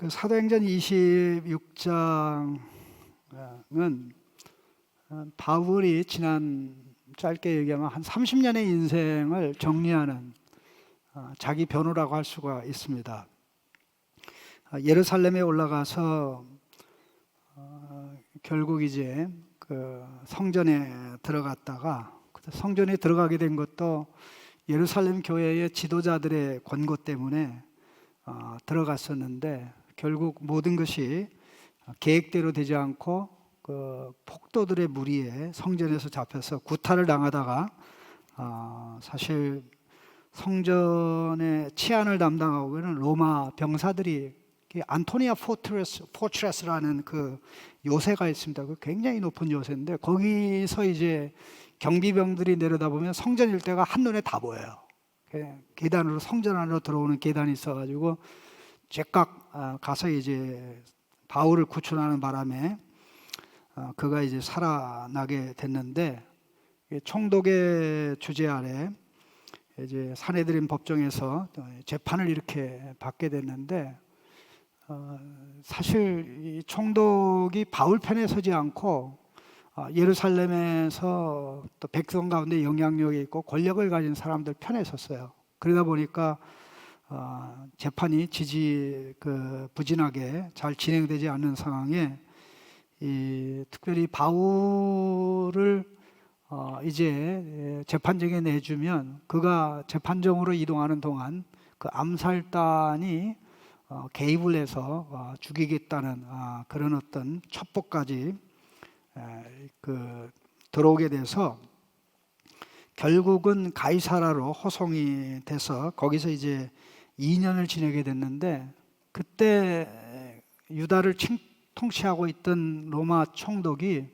그 사도행전 26장은 바울이 지난 짧게 얘기하면 한 30년의 인생을 정리하는 자기 변호라고 할 수가 있습니다. 예루살렘에 올라가서 결국 이제 그 성전에 들어갔다가 성전에 들어가게 된 것도 예루살렘 교회의 지도자들의 권고 때문에 들어갔었는데 결국 모든 것이 계획대로 되지 않고 그 폭도들의 무리에 성전에서 잡혀서 구타를 당하다가 사실 성전의 치안을 담당하고 있는 로마 병사들이 안토니아 포트레스라는 그 요새가 있습니다. 그 굉장히 높은 요새인데 거기서 이제 경비병들이 내려다보면 성전 일대가 한눈에 다 보여요. 계단으로 성전 안으로 들어오는 계단이 있어가지고 제각 가서 이제 바울을 구출하는 바람에 그가 이제 살아나게 됐는데 총독의 주재 아래 이제 사내들인 법정에서 재판을 이렇게 받게 됐는데 사실 이 총독이 바울 편에 서지 않고 예루살렘에서 또 백성 가운데 영향력이 있고 권력을 가진 사람들 편에 섰어요. 그러다 보니까 재판이 부진하게 잘 진행되지 않는 상황에 특별히 바울을 이제 재판정에 내주면 그가 재판정으로 이동하는 동안 그 암살단이 개입을 해서 죽이겠다는 그런 어떤 첩보까지 들어오게 돼서 결국은 가이사라로 호송이 돼서 거기서 이제 2년을 지내게 됐는데 그때 유다를 통치하고 있던 로마 총독이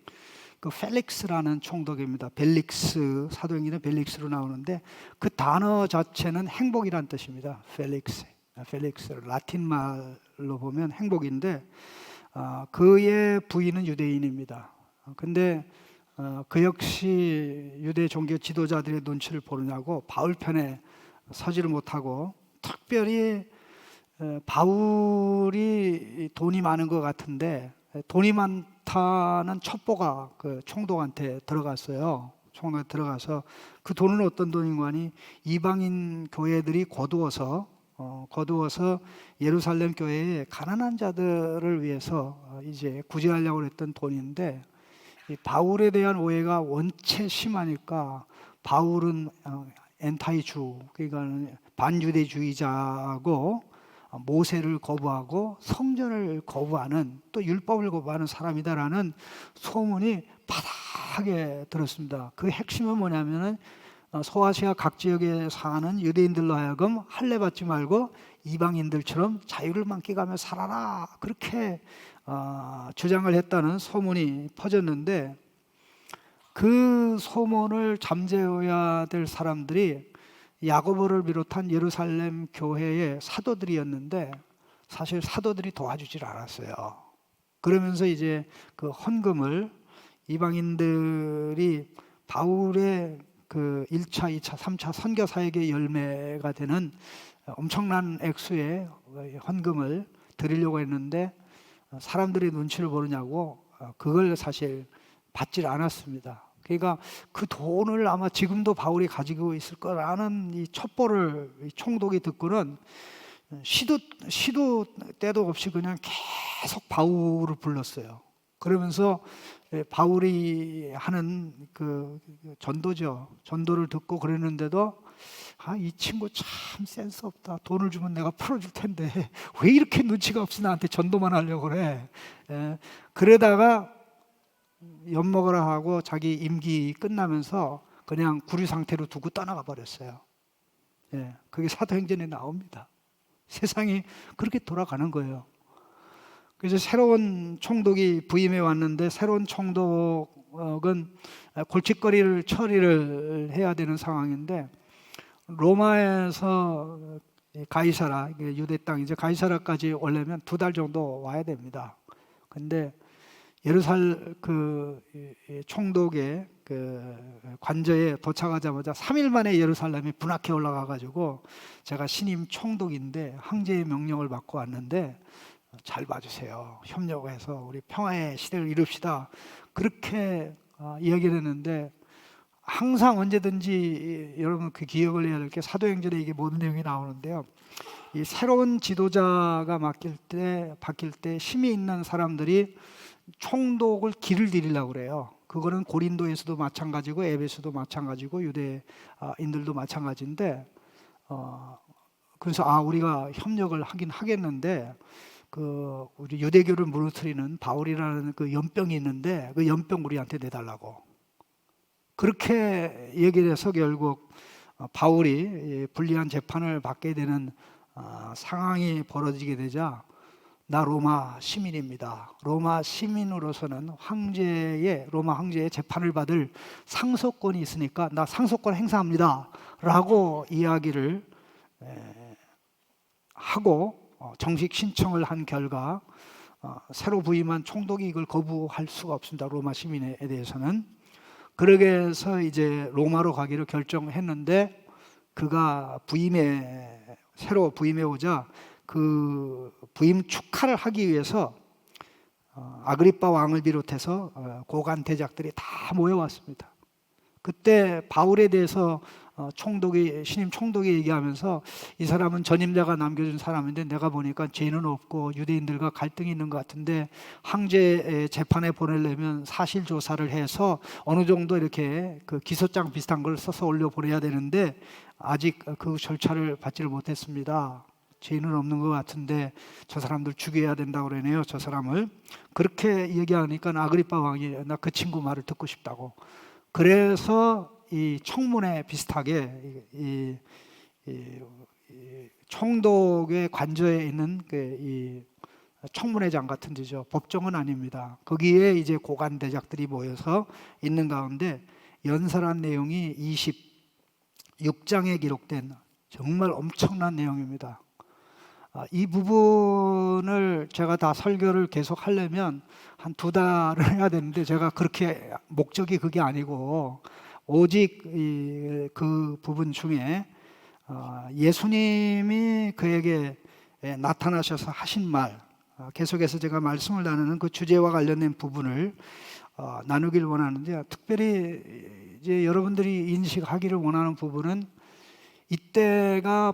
그 펠릭스라는 총독입니다. 벨릭스, 사도행전에 벨릭스로 나오는데 그 단어 자체는 행복이란 뜻입니다. 펠릭스 라틴 말로 보면 행복인데 그의 부인은 유대인입니다. 근데 그 역시 유대 종교 지도자들의 눈치를 보느냐고 바울 편에 서지를 못하고 특별히 바울이 돈이 많은 것 같은데 돈이 많다는 첩보가 그 총독한테 들어갔어요. 총독에 들어가서 그 돈은 어떤 돈인가 하니 이방인 교회들이 거두어서 예루살렘 교회에 가난한 자들을 위해서 이제 구제하려고 했던 돈인데 이 바울에 대한 오해가 원체 심하니까 바울은 엔타이주, 그러니까 반유대주의자고 모세를 거부하고 성전을 거부하는 또 율법을 거부하는 사람이다라는 소문이 바닥에 들었습니다. 그 핵심은 뭐냐면은 소아시아 각 지역에 사는 유대인들로 하여금 할례 받지 말고 이방인들처럼 자유를 만끽하며 살아라 그렇게 주장을 했다는 소문이 퍼졌는데 그 소문을 잠재워야 될 사람들이 야고보를 비롯한 예루살렘 교회의 사도들이었는데 사실 사도들이 도와주질 않았어요. 그러면서 이제 그 헌금을 이방인들이 바울의 그 1차, 2차, 3차 선교 사역의 열매가 되는 엄청난 액수의 헌금을 드리려고 했는데 사람들이 눈치를 보느냐고 그걸 사실 받질 않았습니다. 그러니까 그 돈을 아마 지금도 바울이 가지고 있을 거라는 이 첩보를 이 총독이 듣고는 시도 때도 없이 그냥 계속 바울을 불렀어요. 그러면서 바울이 하는 그 전도를 듣고 그랬는데도 이 친구 참 센스 없다. 돈을 주면 내가 풀어줄 텐데 왜 이렇게 눈치가 없이 나한테 전도만 하려고 그래. 그러다가 엿먹으라 하고 자기 임기 끝나면서 그냥 구류 상태로 두고 떠나가 버렸어요. 그게 사도행전에 나옵니다. 세상이 그렇게 돌아가는 거예요. 그래서 새로운 총독이 부임해 왔는데 새로운 총독은 골칫거리를 처리를 해야 되는 상황인데 로마에서 가이사라, 유대 땅 이제 가이사라까지 오려면 2달 정도 와야 됩니다. 근데 총독의 그 관저에 도착하자마자 3일 만에 예루살렘에 분하게 올라가 가지고 제가 신임 총독인데 황제의 명령을 받고 왔는데 잘 봐주세요. 협력해서 우리 평화의 시대를 이룹시다. 그렇게 이야기를 했는데 항상 언제든지 여러분 그 기억을 해야 될 게 사도행전에 이게 모든 내용이 나오는데요. 이 새로운 지도자가 바뀔 때 힘이 있는 사람들이 총독을 길을 들이려고 그래요. 그거는 고린도에서도 마찬가지고 에베소도 마찬가지고 유대인들도 마찬가지인데 그래서 우리가 협력을 하긴 하겠는데 우리 유대교를 무너뜨리는 바울이라는 그 연병이 있는데 그 연병 우리한테 내달라고 그렇게 얘기를 해서 결국 바울이 불리한 재판을 받게 되는 상황이 벌어지게 되자 나 로마 시민입니다. 로마 시민으로서는 로마 황제의 재판을 받을 상소권이 있으니까 나 상소권 행사합니다. 라고 이야기를 하고 정식 신청을 한 결과 새로 부임한 총독이 이걸 거부할 수가 없습니다. 로마 시민에 대해서는. 그러게 해서 이제 로마로 가기로 결정했는데 그가 새로 부임해 오자 그 부임 축하를 하기 위해서 아그리빠 왕을 비롯해서 고관 대작들이 다 모여왔습니다. 그때 바울에 대해서 신임 총독이 얘기하면서 이 사람은 전임자가 남겨준 사람인데 내가 보니까 죄는 없고 유대인들과 갈등이 있는 것 같은데 황제 재판에 보내려면 사실 조사를 해서 어느 정도 이렇게 그 기소장 비슷한 걸 써서 올려 보내야 되는데 아직 그 절차를 받지를 못했습니다. 죄는 없는 것 같은데 저 사람들 죽여야 된다고 그러네요. 저 사람을. 그렇게 얘기하니까 아그리빠 왕이 나 그 친구 말을 듣고 싶다고. 그래서 이 청문회 비슷하게 이 총독의 관저에 있는 이 청문회장 같은 데죠. 법정은 아닙니다. 거기에 이제 고관 대작들이 모여서 있는 가운데 연설한 내용이 26장에 기록된 정말 엄청난 내용입니다. 이 부분을 제가 다 설교를 계속 하려면 한 2달을 해야 되는데 제가 그렇게 목적이 그게 아니고 오직 그 부분 중에 예수님이 그에게 나타나셔서 하신 말 계속해서 제가 말씀을 나누는 그 주제와 관련된 부분을 나누길 원하는데요. 특별히 이제 여러분들이 인식하기를 원하는 부분은 이때가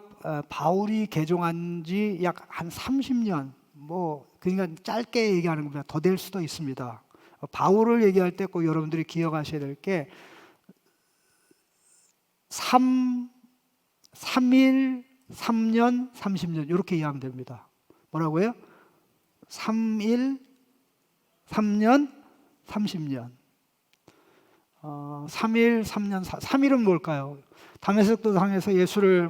바울이 개종한 지 약 한 30년 그러니까 짧게 얘기하는 겁니다. 더 될 수도 있습니다. 바울을 얘기할 때 꼭 여러분들이 기억하셔야 될 게 3일, 3년, 30년 이렇게 이해하면 됩니다. 뭐라고요? 3일, 3년, 30년 3일, 3년, 3일은 뭘까요? 다메섹도 상에서 예수를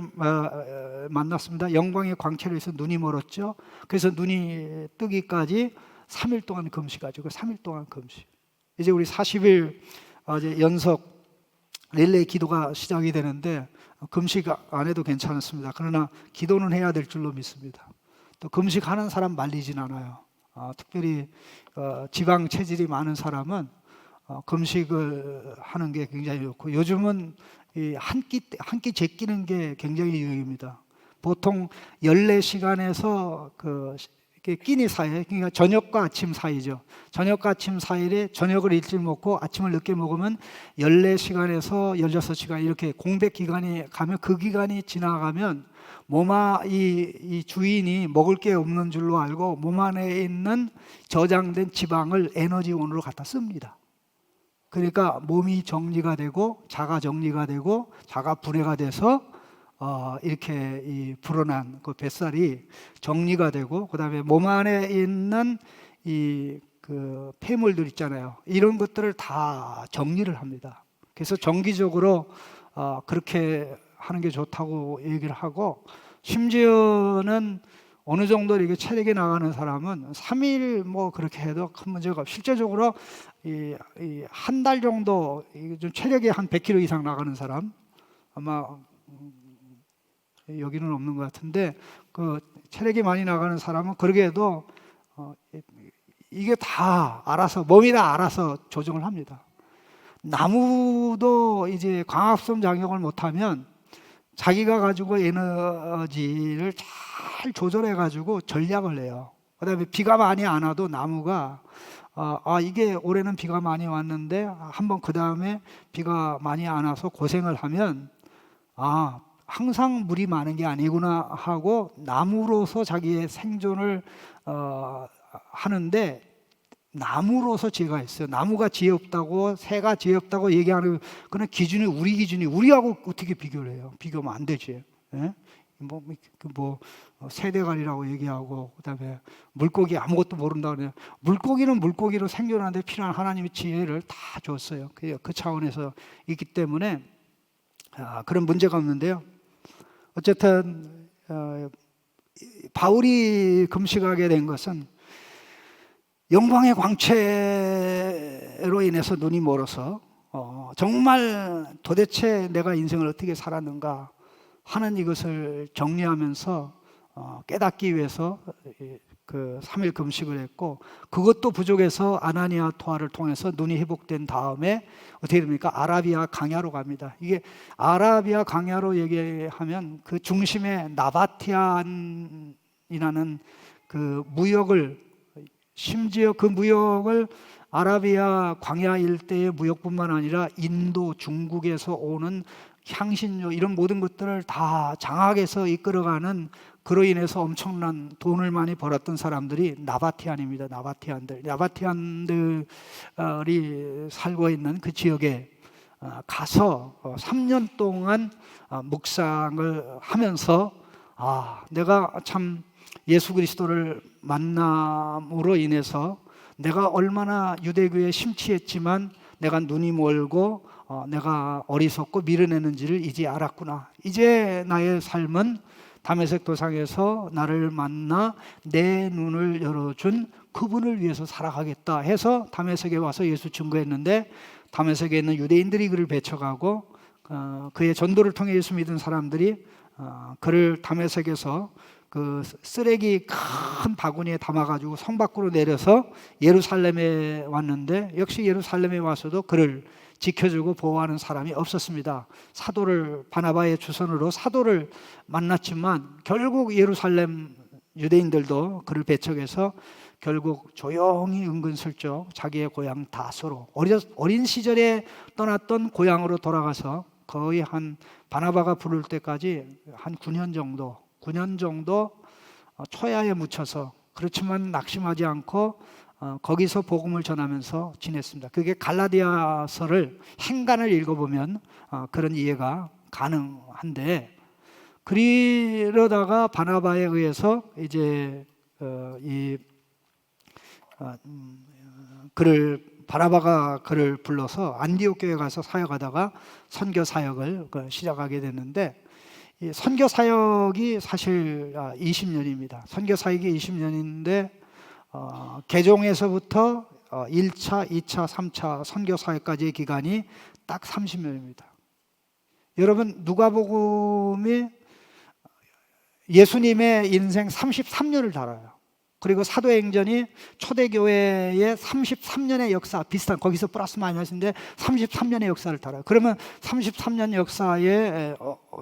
만났습니다. 영광의 광채로 해서 눈이 멀었죠. 그래서 눈이 뜨기까지 3일 동안 금식하죠. 3일 동안 금식. 이제 우리 40일 이제 연속 릴레이 기도가 시작이 되는데 금식 안 해도 괜찮습니다. 그러나 기도는 해야 될 줄로 믿습니다. 또 금식하는 사람 말리진 않아요. 특별히 지방 체질이 많은 사람은 금식을 하는 게 굉장히 좋고 요즘은 한 끼 제끼는 게 굉장히 유행입니다. 보통 14시간에서 끼니 사이, 그러니까 저녁과 아침 사이죠. 저녁과 아침 사이에 저녁을 일찍 먹고 아침을 늦게 먹으면 14시간에서 16시간 이렇게 공백 기간이 가면 그 기간이 지나가면 이 주인이 먹을 게 없는 줄로 알고 몸 안에 있는 저장된 지방을 에너지원으로 갖다 씁니다. 그러니까 몸이 정리가 되고 자가 정리가 되고 자가 분해가 돼서 이렇게 이 불어난 그 뱃살이 정리가 되고 그다음에 몸 안에 있는 그 폐물들 있잖아요. 이런 것들을 다 정리를 합니다. 그래서 정기적으로 그렇게 하는 게 좋다고 얘기를 하고 심지어는 어느 정도 이게 체력이 나가는 사람은 3일 그렇게 해도 큰 문제가 없고 실제적으로 한 달 정도 좀 체력이 한 100kg 이상 나가는 사람 아마 여기는 없는 것 같은데 그 체력이 많이 나가는 사람은 그러게 해도 이게 다 알아서 몸이 다 알아서 조정을 합니다. 나무도 이제 광합성 작용을 못하면 자기가 가지고 에너지를 잘 조절해 가지고 전략을 내요. 그다음에 비가 많이 안 와도 나무가 이게 올해는 비가 많이 왔는데 한번 그 다음에 비가 많이 안 와서 고생을 하면 항상 물이 많은 게 아니구나 하고 나무로서 자기의 생존을 하는데, 나무로서 지혜가 있어요. 나무가 지혜 없다고, 새가 지혜 없다고 얘기하는 그런 기준이 우리 기준이, 우리하고 어떻게 비교를 해요? 비교하면 안 되지. 예? 세대갈이라고 얘기하고, 그다음에 물고기 아무것도 모른다 그래요. 물고기는 물고기로 생존하는데 필요한 하나님의 지혜를 다 줬어요. 그 차원에서 있기 때문에 그런 문제가 없는데요. 어쨌든 바울이 금식하게 된 것은 영광의 광채로 인해서 눈이 멀어서 정말 도대체 내가 인생을 어떻게 살았는가 하는 이것을 정리하면서 깨닫기 위해서 그 3일 금식을 했고, 그것도 부족해서 아나니아 토화를 통해서 눈이 회복된 다음에 어떻게 됩니까? 아라비아 강야로 갑니다. 이게 아라비아 강야로 얘기하면 그 중심에 나바티안이라는 그 무역을, 심지어 그 무역을 아라비아 광야 일대의 무역뿐만 아니라 인도, 중국에서 오는 향신료 이런 모든 것들을 다 장악해서 이끌어가는, 그로 인해서 엄청난 돈을 많이 벌었던 사람들이 나바티안입니다. 나바티안들이 살고 있는 그 지역에 가서 3년 동안 묵상을 하면서 내가 참 예수 그리스도를 만남으로 인해서 내가 얼마나 유대교에 심취했지만 내가 눈이 멀고 내가 어리석고 미련했는지를 이제 알았구나. 이제 나의 삶은 다메섹 도상에서 나를 만나 내 눈을 열어준 그분을 위해서 살아가겠다 해서 다메섹에 와서 예수 증거했는데, 다메섹에 있는 유대인들이 그를 배척하고 그의 전도를 통해 예수 믿은 사람들이 그를 다메섹에서 그 쓰레기 큰 바구니에 담아가지고 성 밖으로 내려서 예루살렘에 왔는데, 역시 예루살렘에 와서도 그를 지켜주고 보호하는 사람이 없었습니다. 사도를, 바나바의 주선으로 사도를 만났지만 결국 예루살렘 유대인들도 그를 배척해서 결국 조용히 은근슬쩍 자기의 고향 다소로, 어린 시절에 떠났던 고향으로 돌아가서 거의 한 바나바가 부를 때까지 한 9년 정도 초야에 묻혀서, 그렇지만 낙심하지 않고 거기서 복음을 전하면서 지냈습니다. 그게 갈라디아서를 행간을 읽어보면 그런 이해가 가능한데, 그러다가 바나바에 의해서 이제 바나바가 그를 불러서 안디옥 교회에 가서 사역하다가 선교 사역을 시작하게 됐는데, 이 선교 사역이 사실 20년입니다. 선교 사역이 20년인데 개종에서부터 1차, 2차, 3차 선교 사역까지의 기간이 딱 30년입니다. 여러분, 누가복음이 예수님의 인생 33년을 다뤄요. 그리고 사도행전이 초대교회의 33년의 역사, 비슷한, 거기서 플러스 마이너스인데 33년의 역사를 다뤄요. 그러면 33년 역사의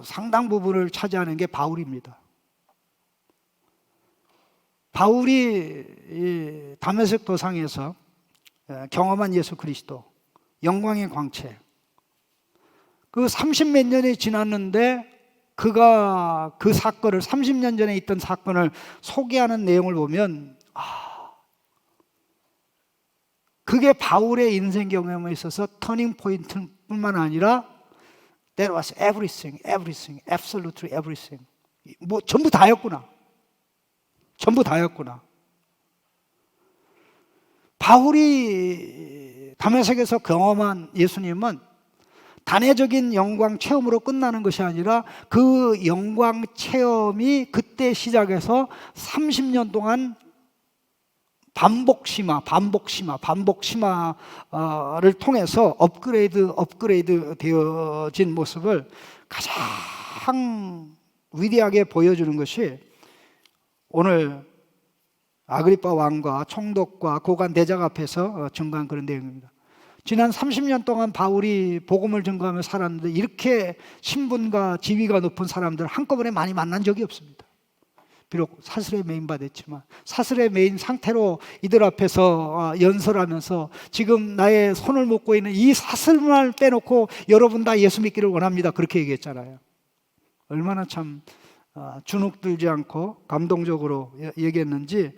상당 부분을 차지하는 게 바울입니다. 바울이 다메섹 도상에서 경험한 예수 그리스도, 영광의 광채, 그 30몇 년이 지났는데 그가 그 사건을, 30년 전에 있던 사건을 소개하는 내용을 보면 그게 바울의 인생 경험에 있어서 터닝 포인트뿐만 아니라 That was everything, absolutely everything. 전부 다였구나. 바울이 다메섹에서 경험한 예수님은 단회적인 영광 체험으로 끝나는 것이 아니라 그 영광 체험이 그때 시작해서 30년 동안 반복 심화를 통해서 업그레이드 되어진 모습을 가장 위대하게 보여주는 것이 오늘 아그리빠 왕과 총독과 고관 대작 앞에서 증거한 그런 내용입니다. 지난 30년 동안 바울이 복음을 증거하며 살았는데 이렇게 신분과 지위가 높은 사람들 한꺼번에 많이 만난 적이 없습니다. 비록 사슬에 매인받았지만 사슬에 매인 상태로 이들 앞에서 연설하면서 지금 나의 손을 묶고 있는 이 사슬만 빼놓고 여러분 다 예수 믿기를 원합니다. 그렇게 얘기했잖아요. 얼마나 참 주눅 들지 않고 감동적으로 얘기했는지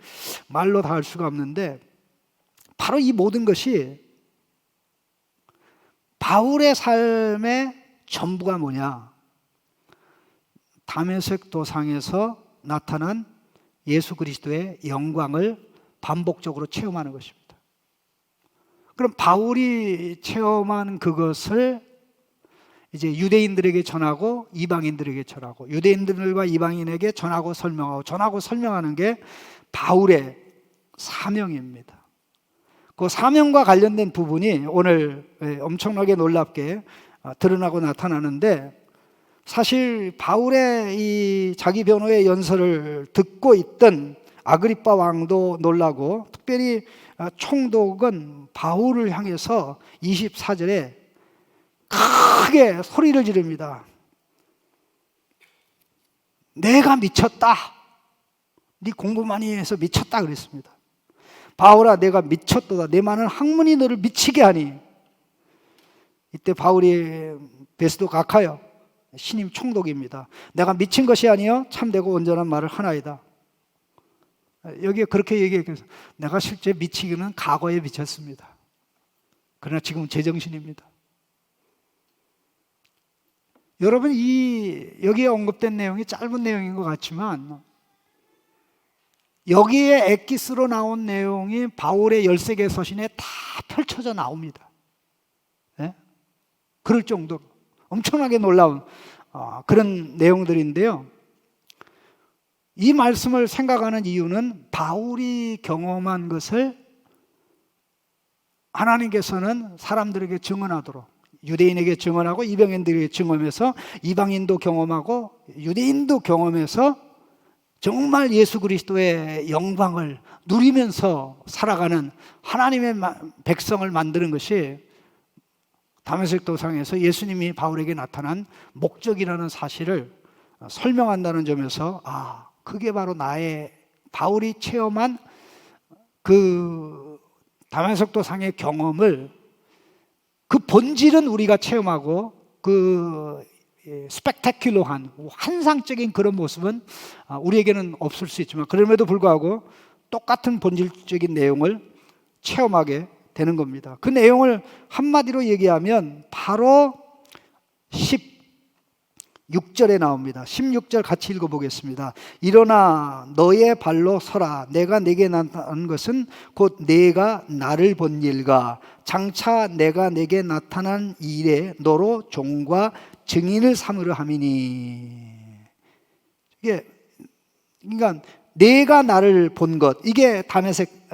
말로 다 할 수가 없는데, 바로 이 모든 것이 바울의 삶의 전부가 뭐냐? 다메섹 도상에서 나타난 예수 그리스도의 영광을 반복적으로 체험하는 것입니다. 그럼 바울이 체험한 그것을 이제 유대인들에게 전하고 이방인들에게 전하고, 유대인들과 이방인에게 전하고 설명하는 게 바울의 사명입니다. 그 사명과 관련된 부분이 오늘 엄청나게 놀랍게 드러나고 나타나는데, 사실 바울의 이 자기 변호의 연설을 듣고 있던 아그리빠 왕도 놀라고, 특별히 총독은 바울을 향해서 24절에 크게 소리를 지릅니다. 내가 미쳤다. 네 공부 많이 해서 미쳤다 그랬습니다. 바울아, 내가 미쳤도다. 내 많은 학문이 너를 미치게 하니. 이때 바울이 베스도 가카요, 신임 총독입니다. 내가 미친 것이 아니요 참되고 온전한 말을 하나이다. 여기에 그렇게 얘기해서 내가 실제 미치기는 과거에 미쳤습니다. 그러나 지금은 제정신입니다. 여러분, 여기에 언급된 내용이 짧은 내용인 것 같지만 여기에 엑기스로 나온 내용이 바울의 13개 서신에 다 펼쳐져 나옵니다. 네? 그럴 정도로 엄청나게 놀라운 그런 내용들인데요. 이 말씀을 생각하는 이유는 바울이 경험한 것을 하나님께서는 사람들에게 증언하도록, 유대인에게 증언하고 이방인들에게 증언해서 이방인도 경험하고 유대인도 경험해서 정말 예수 그리스도의 영광을 누리면서 살아가는 하나님의 백성을 만드는 것이 다메섹 도상에서 예수님이 바울에게 나타난 목적이라는 사실을 설명한다는 점에서 그게 바로 바울이 체험한 그 다메섹 도상의 경험을, 그 본질은 우리가 체험하고 그 스펙타큘러한 환상적인 그런 모습은 우리에게는 없을 수 있지만, 그럼에도 불구하고 똑같은 본질적인 내용을 체험하게 되는 겁니다. 그 내용을 한마디로 얘기하면 바로 16절에 나옵니다. 16절 같이 읽어보겠습니다. 일어나 너의 발로 서라. 내가 내게 나타난 것은 곧 내가 나를 본 일과 장차 내가 내게 나타난 일에 너로 종과 증인을 삼으려 함이니. 이게 그러니까 내가 나를 본 것, 이게 다메섹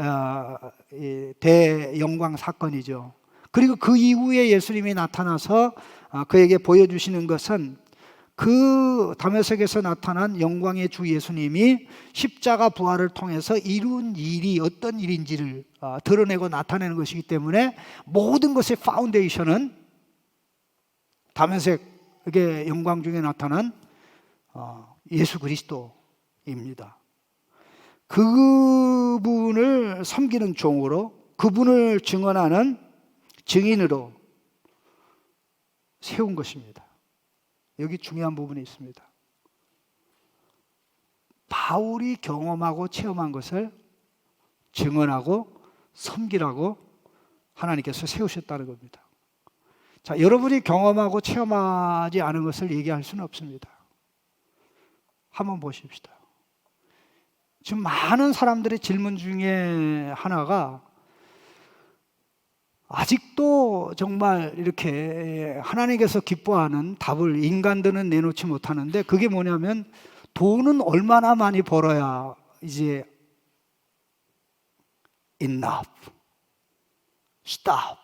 대영광 사건이죠. 그리고 그 이후에 예수님이 나타나서 그에게 보여주시는 것은 그 다메섹에서 나타난 영광의 주 예수님이 십자가 부활을 통해서 이룬 일이 어떤 일인지를 드러내고 나타내는 것이기 때문에 모든 것의 파운데이션은 다메섹의 영광 중에 나타난 예수 그리스도입니다. 그분을 섬기는 종으로, 그분을 증언하는 증인으로 세운 것입니다. 여기 중요한 부분이 있습니다. 바울이 경험하고 체험한 것을 증언하고 섬기라고 하나님께서 세우셨다는 겁니다. 자, 여러분이 경험하고 체험하지 않은 것을 얘기할 수는 없습니다. 한번 보십시다. 지금 많은 사람들의 질문 중에 하나가, 아직도 정말 이렇게 하나님께서 기뻐하는 답을 인간들은 내놓지 못하는데, 그게 뭐냐면 돈은 얼마나 많이 벌어야 이제 enough, stop.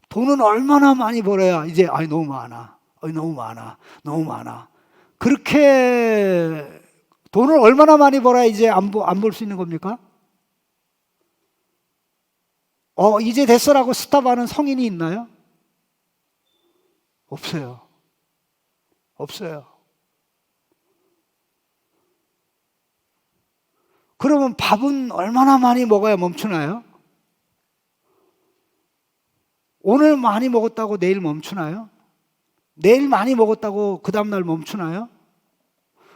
돈은 얼마나 많이 벌어야 이제 너무 많아, 너무 많아. 그렇게 돈을 얼마나 많이 벌어야 이제 안 벌 수 있는 겁니까? 이제 됐어라고 스탑하는 성인이 있나요? 없어요. 없어요. 그러면 밥은 얼마나 많이 먹어야 멈추나요? 오늘 많이 먹었다고 내일 멈추나요? 내일 많이 먹었다고 그 다음날 멈추나요?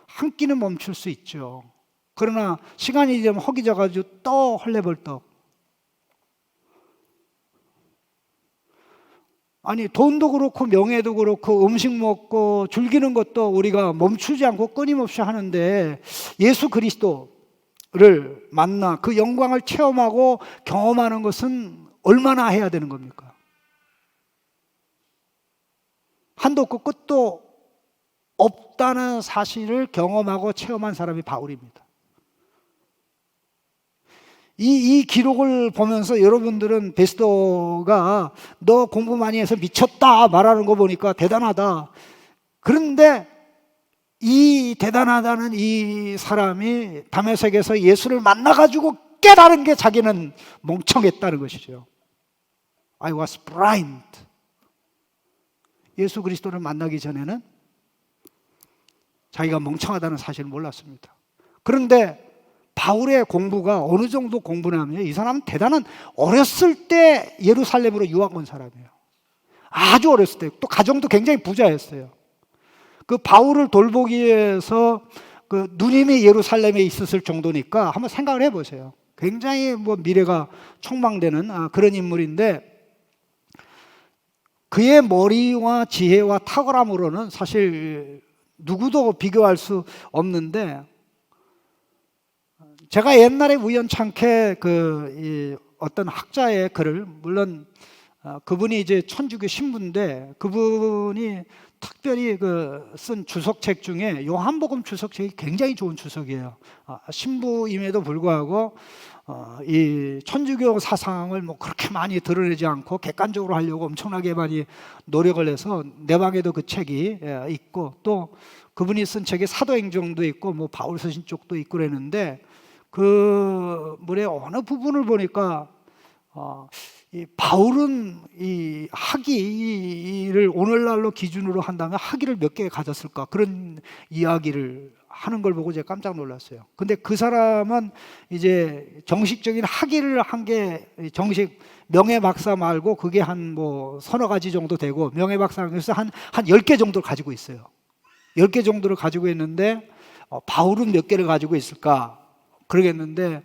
한 끼는 멈출 수 있죠. 그러나 시간이 되면 허기져가지고 또 헐레벌떡. 아니, 돈도 그렇고 명예도 그렇고 음식 먹고 즐기는 것도 우리가 멈추지 않고 끊임없이 하는데, 예수 그리스도를 만나 그 영광을 체험하고 경험하는 것은 얼마나 해야 되는 겁니까? 한도 없고 끝도 없다는 사실을 경험하고 체험한 사람이 바울입니다. 이 기록을 보면서 여러분들은 베스도가 너 공부 많이 해서 미쳤다 말하는 거 보니까 대단하다. 그런데 이 대단하다는 이 사람이 다메섹에서 예수를 만나가지고 깨달은 게 자기는 멍청했다는 것이죠. I was blind. 예수 그리스도를 만나기 전에는 자기가 멍청하다는 사실을 몰랐습니다. 그런데 바울의 공부가 어느 정도 공부냐면요, 이 사람은 대단한, 어렸을 때 예루살렘으로 유학 온 사람이에요. 아주 어렸을 때. 또 가정도 굉장히 부자였어요. 그 바울을 돌보기 위해서 그 누님이 예루살렘에 있었을 정도니까 한번 생각을 해보세요. 굉장히 뭐 미래가 촉망되는 그런 인물인데, 그의 머리와 지혜와 탁월함으로는 사실 누구도 비교할 수 없는데, 제가 옛날에 우연찮게 어떤 학자의 글을, 물론 그분이 이제 천주교 신부인데, 그분이 특별히 쓴 주석책 중에 요한복음 주석책이 굉장히 좋은 주석이에요. 신부임에도 불구하고 이 천주교 사상을 뭐 그렇게 많이 드러내지 않고 객관적으로 하려고 엄청나게 많이 노력을 해서 내 방에도 그 책이 있고, 또 그분이 쓴 책이 사도행정도 있고 뭐 바울서신 쪽도 있고 그랬는데, 그 물의 어느 부분을 보니까 이 바울은 이 학위를 오늘날로 기준으로 한다면 학위를 몇 개 가졌을까, 그런 이야기를 하는 걸 보고 제가 깜짝 놀랐어요. 근데 그 사람은 이제 정식적인 학위를 한 게, 정식 명예박사 말고 그게 한 뭐 서너 가지 정도 되고, 명예박사에서 한 10개 정도를 가지고 있어요. 10개 정도를 가지고 있는데 바울은 몇 개를 가지고 있을까 그러겠는데,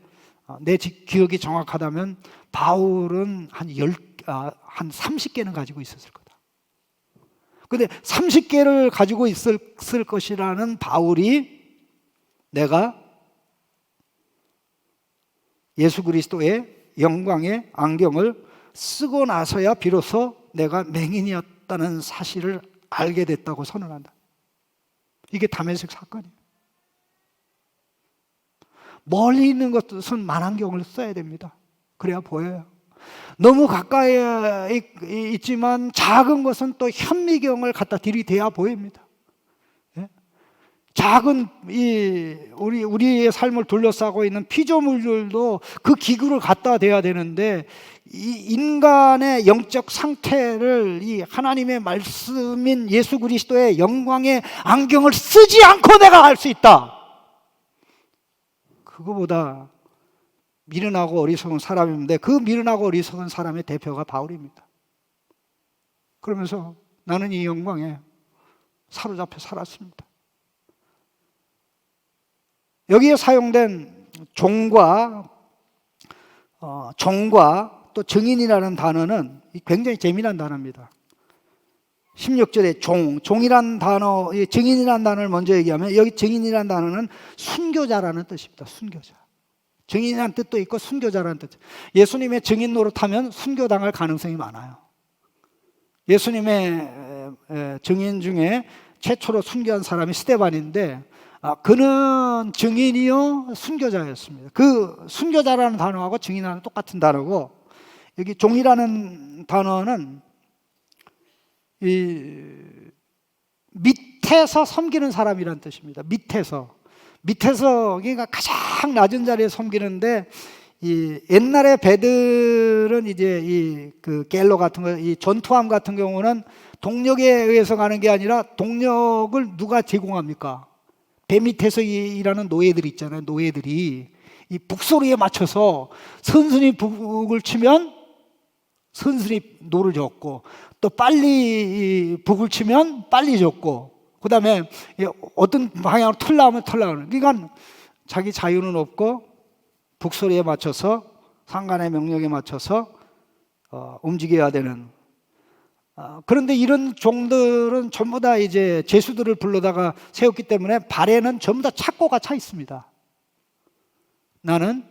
내 기억이 정확하다면 바울은 한 30개는 가지고 있었을 거다. 근데 30개를 가지고 있을 것이라는 바울이, 내가 예수 그리스도의 영광의 안경을 쓰고 나서야 비로소 내가 맹인이었다는 사실을 알게 됐다고 선언한다. 이게 다메섹 사건이에요. 멀리 있는 것은 만안경을 써야 됩니다. 그래야 보여요. 너무 가까이에 있지만 작은 것은 또 현미경을 갖다 들이대야 보입니다. 예? 작은 우리의 삶을 둘러싸고 있는 피조물들도 그 기구를 갖다 대야 되는데, 이 인간의 영적 상태를 이 하나님의 말씀인 예수 그리스도의 영광의 안경을 쓰지 않고 내가 알 수 있다. 그거보다 미련하고 어리석은 사람인데, 그 미련하고 어리석은 사람의 대표가 바울입니다. 그러면서 나는 이 영광에 사로잡혀 살았습니다. 여기에 사용된 종과 또 증인이라는 단어는 굉장히 재미난 단어입니다. 16절에 종이란 단어, 증인이라는 단어를 먼저 얘기하면, 여기 증인이라는 단어는 순교자라는 뜻입니다. 순교자. 증인이라는 뜻도 있고 순교자라는 뜻. 예수님의 증인 노릇하면 순교당할 가능성이 많아요. 예수님의 증인 중에 최초로 순교한 사람이 스데반인데, 그는 증인이요 순교자였습니다. 그 순교자라는 단어하고 증인하는 똑같은 단어고, 여기 종이라는 단어는 이 밑에서 섬기는 사람이라는 뜻입니다. 밑에서 그러니까 가장 낮은 자리에 섬기는데, 이 옛날에 배들은 이제 그 갤러 같은 거, 이 전투함 같은 경우는 동력에 의해서 가는 게 아니라, 동력을 누가 제공합니까? 배 밑에서 일하는 노예들 있잖아요. 노예들이 이 북소리에 맞춰서 선순위 북을 치면 선순위 노를 줬고, 또 빨리 북을 치면 빨리 줬고, 그 다음에 어떤 방향으로 털나오면 털나오는. 그러니까 자기 자유는 없고 북소리에 맞춰서, 상관의 명령에 맞춰서 움직여야 되는. 그런데 이런 종들은 전부 다 이제 제수들을 불러다가 세웠기 때문에 발에는 전부 다 착고가 차 있습니다. 나는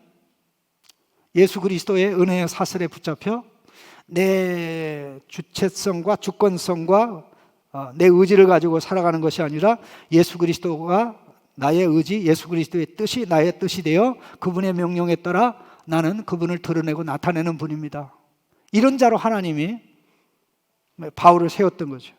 예수 그리스도의 은혜의 사슬에 붙잡혀 내 주체성과 주권성과 내 의지를 가지고 살아가는 것이 아니라 예수 그리스도가 나의 의지, 예수 그리스도의 뜻이 나의 뜻이 되어 그분의 명령에 따라 나는 그분을 드러내고 나타내는 분입니다. 이런 자로 하나님이 바울을 세웠던 거죠.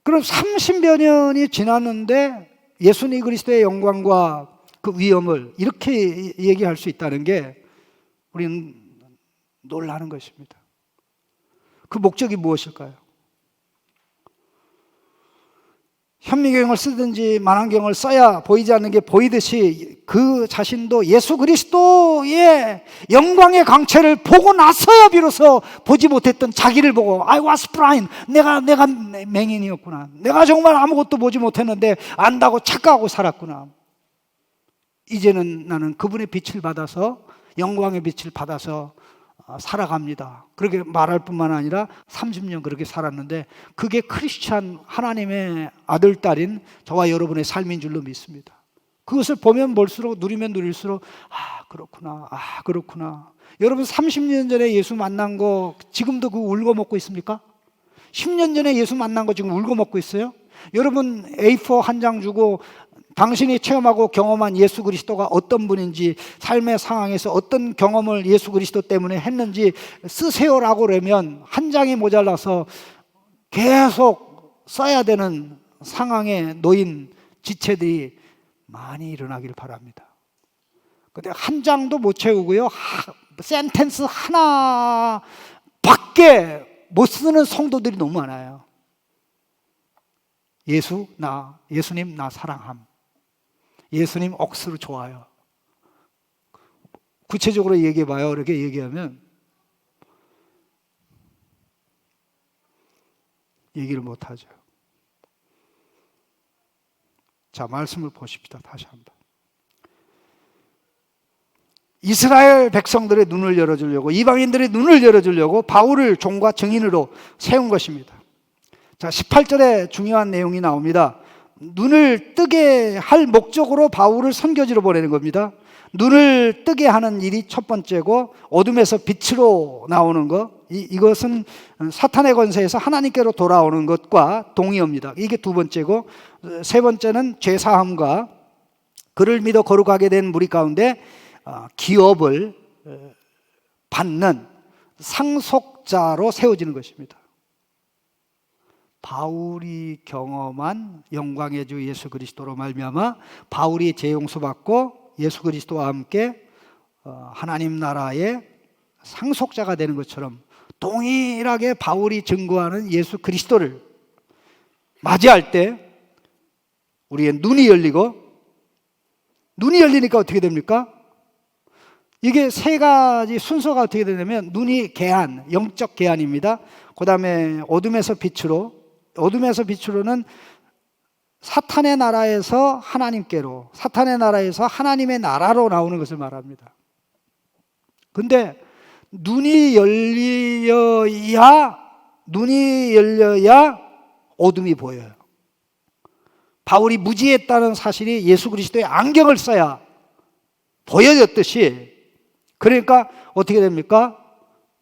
그럼 30여 년이 지났는데 예수님 그리스도의 영광과 그 위엄을 이렇게 얘기할 수 있다는 게 우리는 놀라는 것입니다. 그 목적이 무엇일까요? 현미경을 쓰든지 만환경을 써야 보이지 않는 게 보이듯이 그 자신도 예수 그리스도의 영광의 광채를 보고 나서야 비로소 보지 못했던 자기를 보고 I was blind, 내가 맹인이었구나, 내가 정말 아무것도 보지 못했는데 안다고 착각하고 살았구나. 이제는 나는 그분의 빛을 받아서, 영광의 빛을 받아서 살아갑니다. 그렇게 말할 뿐만 아니라 30년 그렇게 살았는데 그게 크리스찬 하나님의 아들, 딸인 저와 여러분의 삶인 줄로 믿습니다. 그것을 보면 볼수록, 누리면 누릴수록 그렇구나. 여러분 30년 전에 예수 만난 거 지금도 그거 울고 먹고 있습니까? 10년 전에 예수 만난 거 지금 울고 먹고 있어요? 여러분 A4 한 장 주고 당신이 체험하고 경험한 예수 그리스도가 어떤 분인지, 삶의 상황에서 어떤 경험을 예수 그리스도 때문에 했는지 쓰세요라고 그러면 한 장이 모자라서 계속 써야 되는 상황에 놓인 지체들이 많이 일어나길 바랍니다. 근데 한 장도 못 채우고요, 센텐스 하나 밖에 못 쓰는 성도들이 너무 많아요. 예수님 나 사랑함, 예수님 억수로 좋아요. 구체적으로 얘기해봐요. 이렇게 얘기하면 얘기를 못하죠. 자, 말씀을 보십시다. 다시 한번. 이스라엘 백성들의 눈을 열어주려고, 이방인들의 눈을 열어주려고 바울을 종과 증인으로 세운 것입니다. 자, 18절에 중요한 내용이 나옵니다. 눈을 뜨게 할 목적으로 바울을 선교지로 보내는 겁니다. 눈을 뜨게 하는 일이 첫 번째고, 어둠에서 빛으로 나오는 것, 이것은 사탄의 권세에서 하나님께로 돌아오는 것과 동의어입니다. 이게 두 번째고, 세 번째는 죄사함과 그를 믿어 거룩하게 된 무리 가운데 기업을 받는 상속자로 세워지는 것입니다. 바울이 경험한 영광의 주 예수 그리스도로 말미암아 바울이 재용서받고 예수 그리스도와 함께 하나님 나라의 상속자가 되는 것처럼 동일하게 바울이 증거하는 예수 그리스도를 맞이할 때 우리의 눈이 열리고, 눈이 열리니까 어떻게 됩니까? 이게 세 가지 순서가 어떻게 되냐면, 눈이 개한, 영적 개한입니다. 그 다음에 어둠에서 빛으로는 사탄의 나라에서 하나님께로, 사탄의 나라에서 하나님의 나라로 나오는 것을 말합니다. 근데 눈이 열려야 어둠이 보여요. 바울이 무지했다는 사실이 예수 그리스도의 안경을 써야 보여졌듯이, 그러니까 어떻게 됩니까?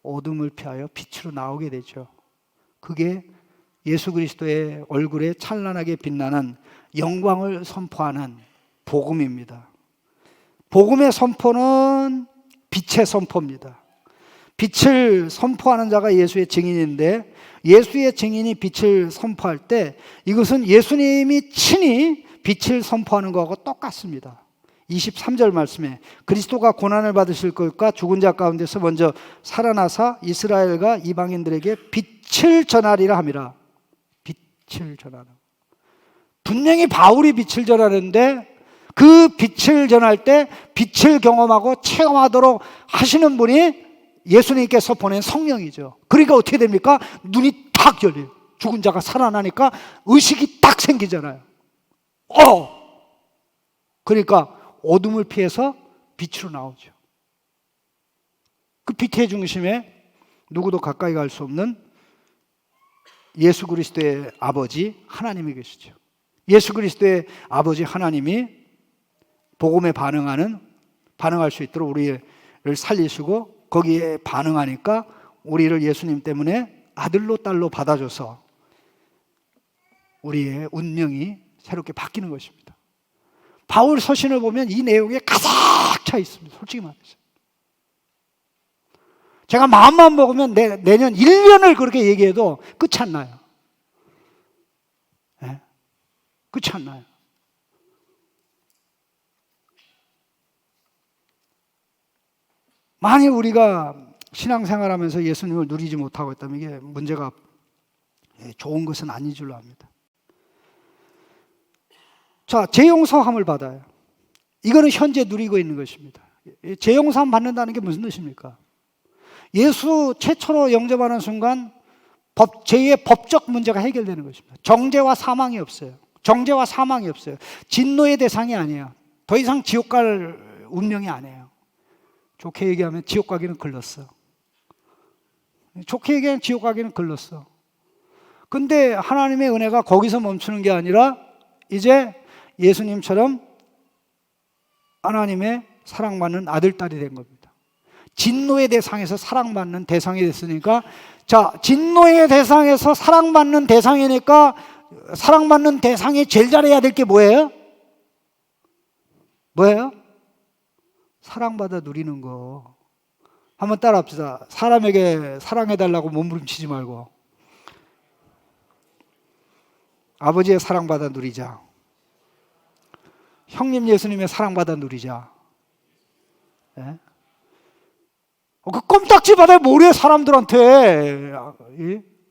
어둠을 피하여 빛으로 나오게 되죠. 그게 예수 그리스도의 얼굴에 찬란하게 빛나는 영광을 선포하는 복음입니다. 복음의 선포는 빛의 선포입니다. 빛을 선포하는 자가 예수의 증인인데, 예수의 증인이 빛을 선포할 때 이것은 예수님이 친히 빛을 선포하는 것하고 똑같습니다. 23절 말씀에 그리스도가 고난을 받으실 것과 죽은 자 가운데서 먼저 살아나사 이스라엘과 이방인들에게 빛을 전하리라 함이라. 빛을 전하라. 분명히 바울이 빛을 전하는데 그 빛을 전할 때 빛을 경험하고 체험하도록 하시는 분이 예수님께서 보낸 성령이죠. 그러니까 어떻게 됩니까? 눈이 탁 열려요. 죽은 자가 살아나니까 의식이 딱 생기잖아요. 그러니까 어둠을 피해서 빛으로 나오죠. 그 빛의 중심에 누구도 가까이 갈 수 없는 예수 그리스도의 아버지 하나님이 계시죠. 예수 그리스도의 아버지 하나님이 복음에 반응할 수 있도록 우리를 살리시고 거기에 반응하니까 우리를 예수님 때문에 아들로 딸로 받아줘서 우리의 운명이 새롭게 바뀌는 것입니다. 바울 서신을 보면 이 내용에 가득 차 있습니다. 솔직히 말해서. 제가 마음만 먹으면 내년 1년을 그렇게 얘기해도 끝이 안 나요. 네? 끝이 안 나요. 만약 우리가 신앙생활하면서 예수님을 누리지 못하고 있다면 이게 문제가 좋은 것은 아닌 줄로 압니다. 자, 재용서함을 받아요. 이거는 현재 누리고 있는 것입니다. 재용서함 받는다는 게 무슨 뜻입니까? 예수 최초로 영접하는 순간 제2의 법적 문제가 해결되는 것입니다. 정죄와 사망이 없어요. 정죄와 사망이 없어요. 진노의 대상이 아니에요. 더 이상 지옥 갈 운명이 아니에요. 좋게 얘기하면 지옥 가기는 글렀어. 좋게 얘기하면 지옥 가기는 글렀어. 근데 하나님의 은혜가 거기서 멈추는 게 아니라 이제 예수님처럼 하나님의 사랑받는 아들, 딸이 된 겁니다. 진노의 대상에서 사랑받는 대상이 됐으니까, 자, 진노의 대상에서 사랑받는 대상이니까 사랑받는 대상이 제일 잘해야 될 게 뭐예요? 뭐예요? 사랑받아 누리는 거. 한번 따라 합시다. 사람에게 사랑해달라고 몸부림치지 말고 아버지의 사랑받아 누리자. 형님 예수님의 사랑받아 누리자. 네? 그 껌딱지 바다에 모래 사람들한테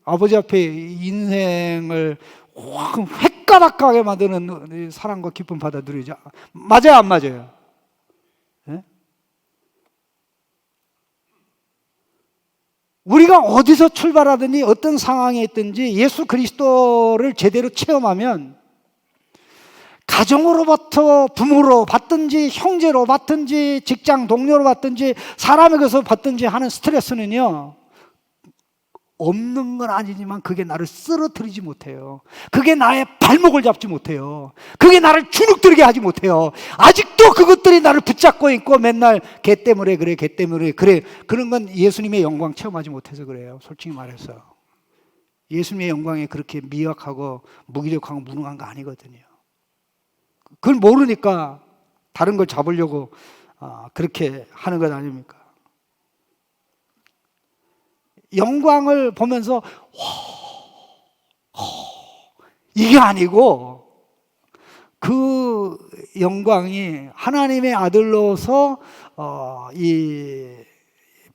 아버지 앞에 인생을 획가닥하게 만드는 사랑과 기쁨 받아 누리자. 맞아요, 안 맞아요? 네? 우리가 어디서 출발하든지 어떤 상황에 있든지 예수 그리스도를 제대로 체험하면 가정으로부터 부모로 받든지 형제로 받든지 직장 동료로 받든지 사람에게서 받든지 하는 스트레스는요, 없는 건 아니지만 그게 나를 쓰러뜨리지 못해요. 그게 나의 발목을 잡지 못해요. 그게 나를 주눅들게 하지 못해요. 아직도 그것들이 나를 붙잡고 있고 맨날 걔 때문에 그래, 걔 때문에 그래. 그런 건 예수님의 영광 체험하지 못해서 그래요. 솔직히 말해서. 예수님의 영광에 그렇게 미약하고 무기력하고 무능한 거 아니거든요. 그걸 모르니까 다른 걸 잡으려고 그렇게 하는 것 아닙니까? 영광을 보면서 이게 아니고 그 영광이 하나님의 아들로서 이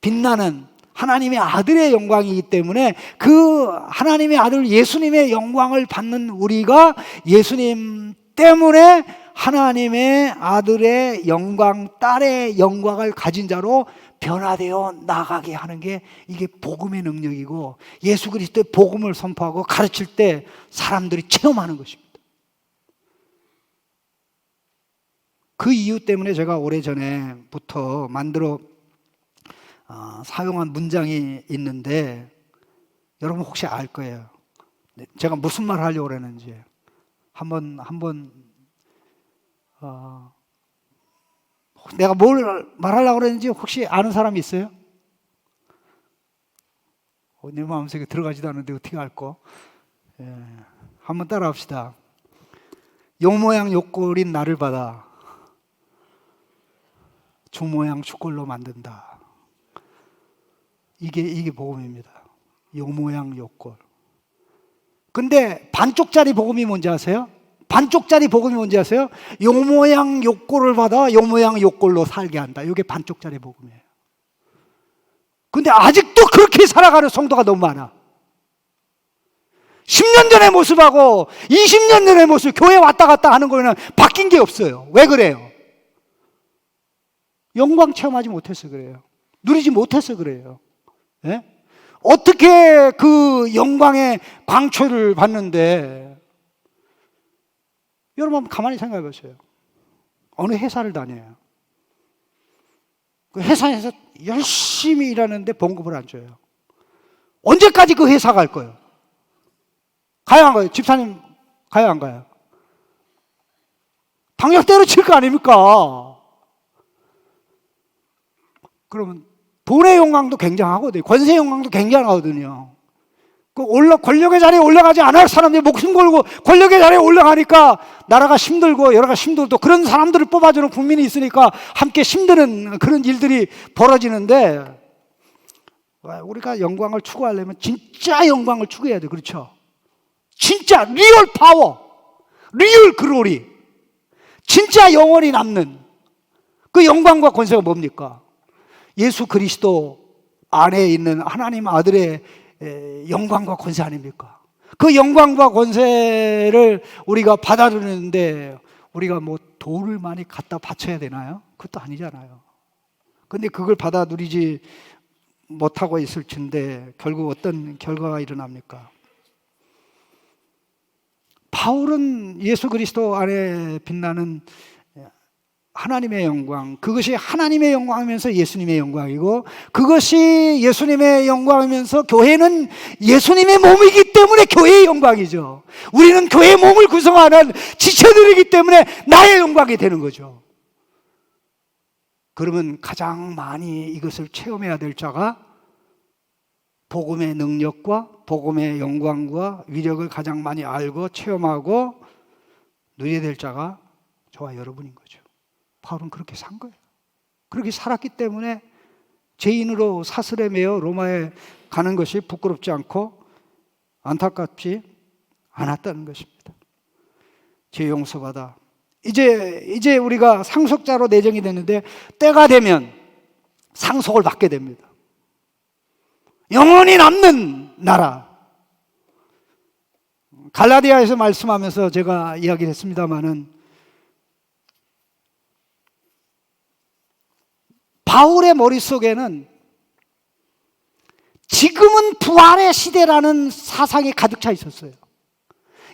빛나는 하나님의 아들의 영광이기 때문에 그 하나님의 아들 예수님의 영광을 받는 우리가 예수님 때문에 하나님의 아들의 영광, 딸의 영광을 가진 자로 변화되어 나가게 하는 게 이게 복음의 능력이고 예수 그리스도의 복음을 선포하고 가르칠 때 사람들이 체험하는 것입니다. 그 이유 때문에 제가 오래전에부터 만들어 사용한 문장이 있는데 여러분 혹시 알 거예요. 제가 무슨 말 하려고 그러는지 한번 내가 뭘 말하려고 그랬는지 혹시 아는 사람이 있어요? 내 마음속에 들어가지도 않는데 어떻게 알고? 한번 따라 합시다. 요 모양 요 꼴인 나를 받아 주 모양 주 꼴로 만든다. 이게 복음입니다. 요 모양 요 꼴. 근데 반쪽짜리 복음이 뭔지 아세요? 반쪽짜리 복음이 뭔지 아세요? 요 모양 요 꼴을 받아 요 모양 요 꼴로 살게 한다. 이게 반쪽짜리 복음이에요. 근데 아직도 그렇게 살아가는 성도가 너무 많아. 10년 10년 전의 모습하고 20년 전의 모습, 교회 왔다 갔다 하는 거는 바뀐 게 없어요. 왜 그래요? 영광 체험하지 못해서 그래요. 누리지 못해서 그래요. 예? 어떻게 그 영광의 광초를 받는데, 여러분 한번 가만히 생각해 보세요. 어느 회사를 다녀요. 그 회사에서 열심히 일하는데 봉급을 안 줘요. 언제까지 그 회사 갈 거예요? 가야 안 가요? 집사님 가야 안 가요? 당장 때려칠 거 아닙니까? 그러면 돈의 영광도 굉장하거든요. 권세 영광도 굉장하거든요. 그 권력의 자리에 올라가지 않을 사람들이 목숨 걸고 권력의 자리에 올라가니까 나라가 힘들고 여러가 힘들고 그런 사람들을 뽑아주는 국민이 있으니까 함께 힘드는 그런 일들이 벌어지는데, 우리가 영광을 추구하려면 진짜 영광을 추구해야 돼. 그렇죠? 진짜 리얼 파워, 리얼 글로리, 진짜 영원히 남는 그 영광과 권세가 뭡니까? 예수 그리스도 안에 있는 하나님 아들의 영광과 권세 아닙니까? 그 영광과 권세를 우리가 받아들이는데 우리가 뭐 돈을 많이 갖다 바쳐야 되나요? 그것도 아니잖아요. 근데 그걸 받아 누리지 못하고 있을 텐데 결국 어떤 결과가 일어납니까? 바울은 예수 그리스도 안에 빛나는 하나님의 영광, 그것이 하나님의 영광이면서 예수님의 영광이고, 그것이 예수님의 영광이면서 교회는 예수님의 몸이기 때문에 교회의 영광이죠. 우리는 교회의 몸을 구성하는 지체들이기 때문에 나의 영광이 되는 거죠. 그러면 가장 많이 이것을 체험해야 될 자가 복음의 능력과 복음의 영광과 위력을 가장 많이 알고 체험하고 누려야 될 자가 저와 여러분인 거죠. 바울은 그렇게 산 거예요. 그렇게 살았기 때문에 죄인으로 사슬에 매여 로마에 가는 것이 부끄럽지 않고 안타깝지 않았다는 것입니다. 죄 용서받아 이제 우리가 상속자로 내정이 됐는데 때가 되면 상속을 받게 됩니다. 영원히 남는 나라. 갈라디아에서 말씀하면서 제가 이야기를 했습니다마는 바울의 머릿속에는 지금은 부활의 시대라는 사상이 가득 차 있었어요.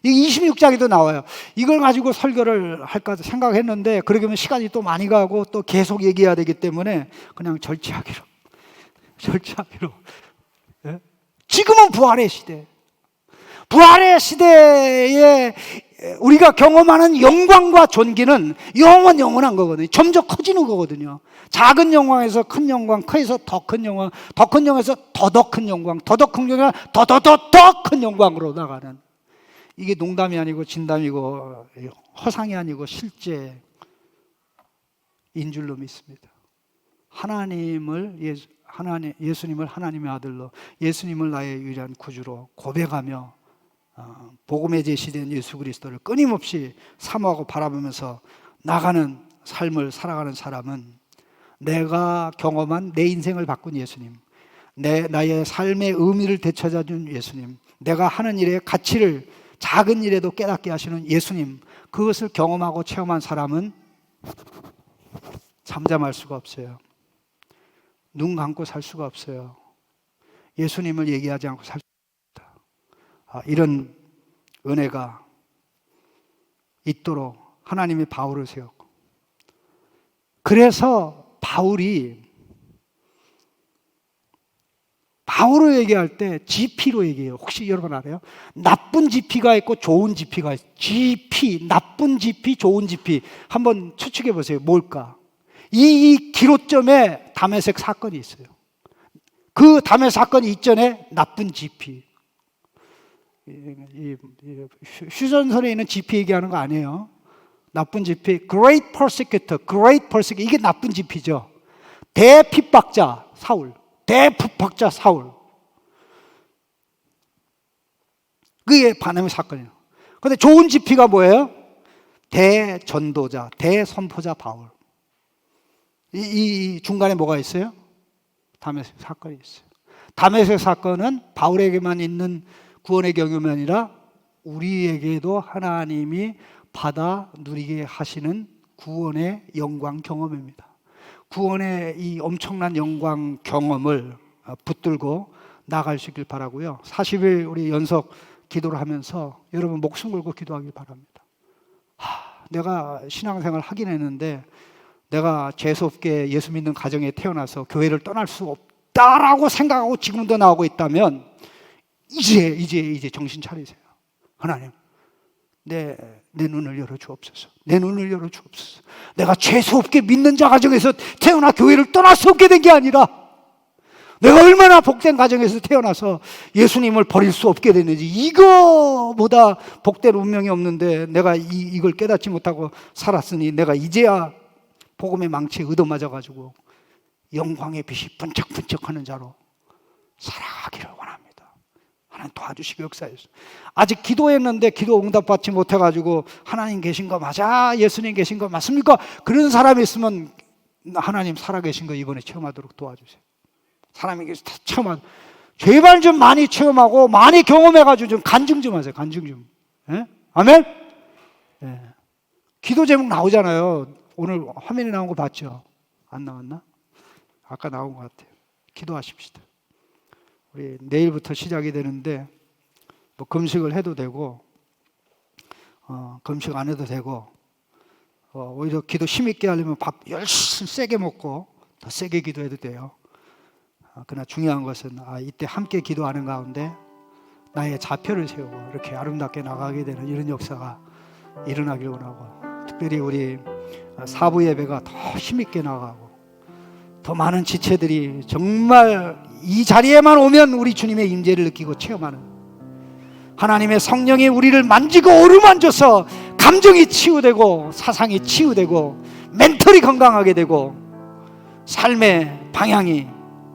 이 26장에도 나와요. 이걸 가지고 설교를 할까 생각했는데 그러면 시간이 또 많이 가고 또 계속 얘기해야 되기 때문에 그냥 절제하기로. 예? 지금은 부활의 시대. 부활의 시대에 우리가 경험하는 영광과 존귀는 영원한 거거든요. 점점 커지는 거거든요. 작은 영광에서 큰 영광, 커에서 더 큰 영광, 더 큰 영광에서 더 큰 영광, 더 큰 영광, 더 큰 영광으로 나가는, 이게 농담이 아니고 진담이고 허상이 아니고 실제인 줄로 믿습니다. 예수님을 하나님의 아들로, 예수님을 나의 유일한 구주로 고백하며 복음에 제시된 예수 그리스도를 끊임없이 사모하고 바라보면서 나가는 삶을 살아가는 사람은 내가 경험한 내 인생을 바꾼 예수님, 나의 삶의 의미를 되찾아준 예수님, 내가 하는 일의 가치를 작은 일에도 깨닫게 하시는 예수님, 그것을 경험하고 체험한 사람은 잠잠할 수가 없어요. 눈 감고 살 수가 없어요. 예수님을 얘기하지 않고 살 수가 없다. 이런 은혜가 있도록 하나님이 바울을 세웠고, 그래서 바울을 얘기할 때 GP로 얘기해요. 혹시 여러분 알아요? 나쁜 GP가 있고 좋은 GP가 있어요. GP, 나쁜 GP, 좋은 GP. 한번 추측해 보세요. 뭘까? 이 기로점에 다메섹 사건이 있어요. 그 다메섹 사건이 이전에 나쁜 GP. 휴전선에 있는 GP 얘기하는 거 아니에요. 나쁜 GP, Great Persecutor, Great Persecutor. 이게 나쁜 GP죠. 대핍박자 사울, 대북박자 사울. 그게 바나미 사건이에요. 그런데 좋은 GP가 뭐예요? 대전도자, 대선포자 바울. 이 중간에 뭐가 있어요? 다메섹 사건이 있어요. 다메섹 사건은 바울에게만 있는 구원의 경험이 아니라 우리에게도 하나님이 받아 누리게 하시는 구원의 영광 경험입니다. 구원의 이 엄청난 영광 경험을 붙들고 나갈 수 있길 바라고요. 40일 우리 연속 기도를 하면서 여러분 목숨 걸고 기도하길 바랍니다. 내가 신앙생활 하긴 했는데 내가 재수없게 예수 믿는 가정에 태어나서 교회를 떠날 수 없다라고 생각하고 지금도 나오고 있다면 이제 정신 차리세요. 하나님, 내 눈을 열어 주옵소서. 내 눈을 열어 주옵소서. 내가 재수없게 믿는 자 가정에서 태어나 교회를 떠날 수 없게 된 게 아니라 내가 얼마나 복된 가정에서 태어나서 예수님을 버릴 수 없게 됐는지, 이거보다 복된 운명이 없는데 내가 이걸 깨닫지 못하고 살았으니 내가 이제야 복음의 망치에 얻어맞아가지고 영광의 빛이 번쩍번쩍하는 자로 살아가기를 원합니다. 하나님 도와주시고 역사해주세요. 아직 기도했는데 기도 응답받지 못해가지고 하나님 계신 거 맞아? 예수님 계신 거 맞습니까? 그런 사람이 있으면 하나님 살아계신 거 이번에 체험하도록 도와주세요. 사람이 다 체험하고, 제발 좀 많이 체험하고 많이 경험해가지고 좀 간증 좀 하세요. 간증 좀. 예? 아멘? 예. 기도 제목 나오잖아요. 오늘 화면에 나온 거 봤죠? 안 나왔나? 아까 나온 것 같아요. 기도하십시다. 우리 내일부터 시작이 되는데 뭐 금식을 해도 되고 금식 안 해도 되고 오히려 기도 힘있게 하려면 밥 열심히 세게 먹고 더 세게 기도해도 돼요. 그러나 중요한 것은 이때 함께 기도하는 가운데 나의 좌표를 세우고 이렇게 아름답게 나가게 되는 이런 역사가 일어나길 원하고, 특별히 우리 사부 예배가 더 힘있게 나가고 더 많은 지체들이 정말 이 자리에만 오면 우리 주님의 임재를 느끼고 체험하는, 하나님의 성령이 우리를 만지고 어루만져서 감정이 치유되고 사상이 치유되고 멘털이 건강하게 되고 삶의 방향이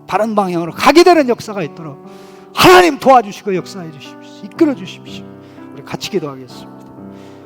바른 방향으로 가게 되는 역사가 있도록 하나님 도와주시고 역사해 주십시오. 이끌어 주십시오. 우리 같이 기도하겠습니다.